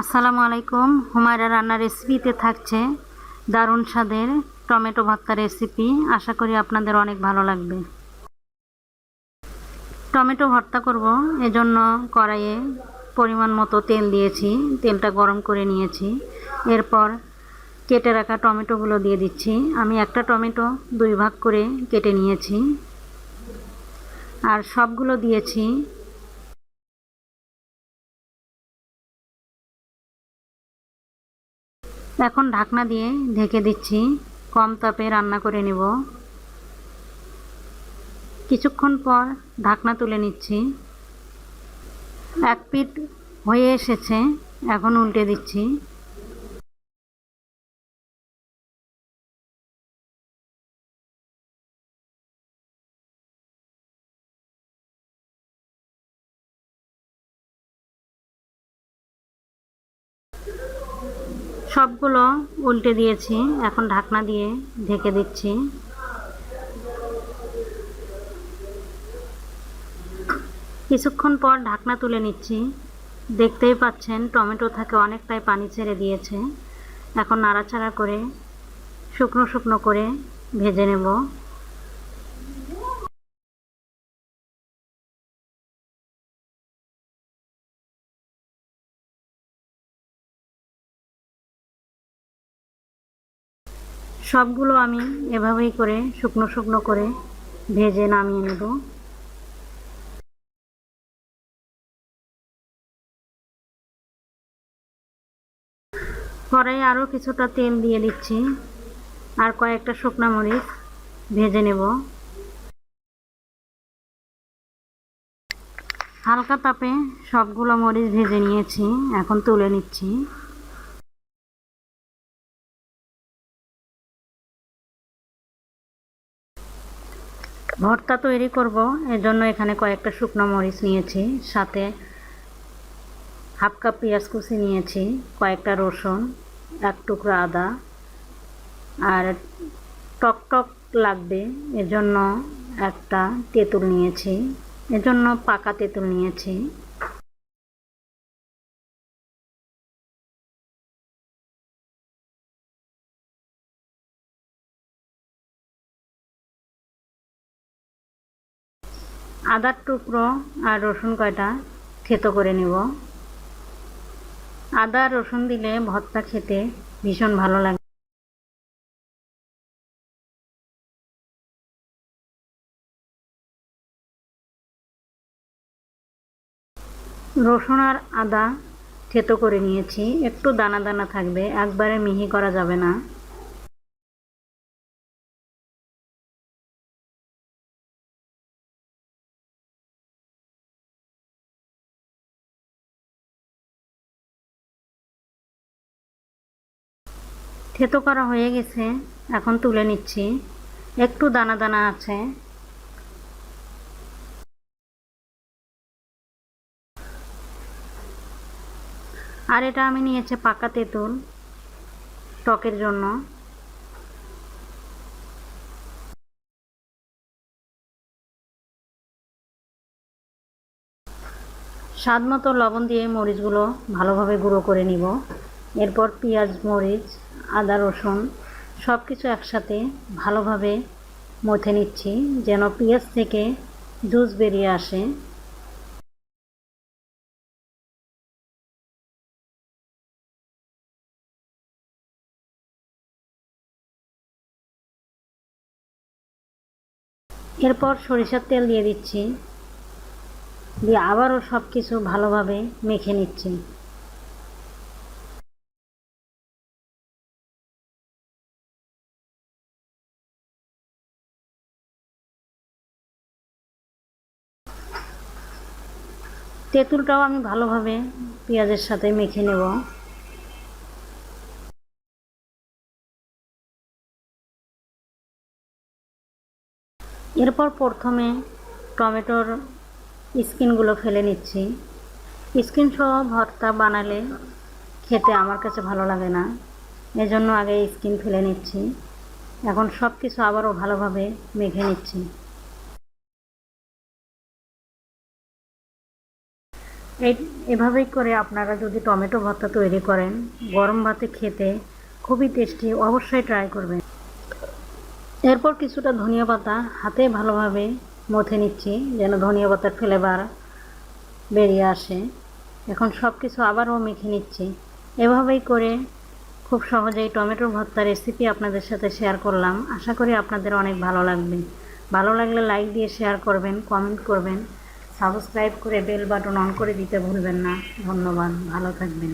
আসসালামু আলাইকুম। হুমায়রা রান্নার রেসিপিতে থাকছে দারুণ স্বাদের টমেটো ভর্তা রেসিপি। আশা করি আপনাদের অনেক ভালো লাগবে। টমেটো ভর্তা করব, এজন্য কড়াইয়ে পরিমাণ মতো তেল দিয়েছি। তেলটা গরম করে নিয়েছি। এরপর কেটে রাখা টমেটোগুলো দিয়ে দিচ্ছি। আমি একটা টমেটো 2 ভাগ করে কেটে নিয়েছি আর সবগুলো দিয়েছি। এখন ঢাকনা দিয়ে ঢেকে দিচ্ছি। কম তাপে রান্না করে নেব। কিছুক্ষণ পর ঢাকনা তুলে নিচ্ছি। এক পিঠ হয়ে এসেছে, এখন উল্টে দিচ্ছি। সবগুলো উল্টে দিয়েছি, এখন ঢাকনা দিয়ে ঢেকে দিচ্ছি। কিছুক্ষণ পর ঢাকনা তুলে নিচ্ছি। দেখতেই পাচ্ছেন টমেটো থেকে অনেকটাই পানি ছেড়ে দিয়েছে। এখন নাড়াচাড়া করে শুকনো শুকনো করে ভেজে নেব। সবগুলো আমি এভাবেই করে শুকনো শুকনো করে ভেজে নামিয়ে নেব। কড়াইয়ে আরও কিছুটা তেল দিয়ে দিচ্ছি আর কয়েকটা শুকনো মরিচ ভেজে নেব। হালকা তাপে সবগুলো মরিচ ভেজে নিয়েছি, এখন তুলে নিচ্ছি। ভর্তা তৈরি করব, এজন্য এখানে কয়েকটা শুকনো মরিচ নিয়েছি, সাথে হাফ কাপ পেঁয়াজ কুচি নিয়েছি, কয়েকটা রসুন, এক টুকরা আদা। আর টক টক লাগবে এজন্য একটা তেঁতুল নিয়েছি, এজন্য পাকা তেঁতুল নিয়েছি। আদার টুকরো আর রসুন কয়টা থেতো করে নেব। আদা রসুন দিলে ভর্তা খেতে ভীষণ ভালো লাগে। রসুন আর আদা থেতো করে নিয়েছি, একটু দানা দানা থাকবে, একবারে মিহি করা যাবে না। থেতো করা হয়ে গেছে, এখন তুলে নিচ্ছি। একটু দানা দানা আছে। আর এটা আমি নিয়েছি পাকা তেঁতুল টকের জন্য। স্বাদ মতো লবণ দিয়ে মরিচগুলো ভালোভাবে গুঁড়ো করে নিব। এরপর পেঁয়াজ মরিচ আদা রসুন সব কিছু একসাথে ভালোভাবে মথে নিচ্ছি, যেন পেঁয়াজ থেকে জুস বেরিয়ে আসে। এরপর সরিষার তেল দিয়ে দিচ্ছি, দিয়ে আবারও সব কিছু ভালোভাবে মেখে নিচ্ছি। তেঁতুলটাও আমি ভালোভাবে পেঁয়াজের সাথে মেখে নেব। এরপর প্রথমে টমেটোর স্কিনগুলো ফেলে নিচ্ছি। স্কিন সহ ভর্তা বানালে খেতে আমার কাছে ভালো লাগে না, এজন্য আগে স্কিন ফেলে নিচ্ছি। এখন সব কিছু আবারও ভালোভাবে মেখে নিচ্ছি। এই এভাবেই করে আপনারা যদি টমেটো ভর্তা তৈরি করেন, গরম ভাতে খেতে খুবই টেস্টি, অবশ্যই ট্রাই করবেন। এরপর কিছুটা ধনিয়া পাতা হাতে ভালোভাবে মথে নিচ্ছি যেন ধনিয়া পাতার ফ্লেভার বেরিয়ে আসে। এখন সব কিছু আবারও মেখে নিচ্ছি। এভাবেই করে খুব সহজেই টমেটোর ভর্তা রেসিপি আপনাদের সাথে শেয়ার করলাম। আশা করি আপনাদের অনেক ভালো লাগবে। ভালো লাগলে লাইক দিয়ে শেয়ার করবেন, কমেন্ট করবেন, সাবস্ক্রাইব করে বেল বাটন অন করে দিতে ভুলবেন না। ধন্যবাদ, ভালো থাকবেন।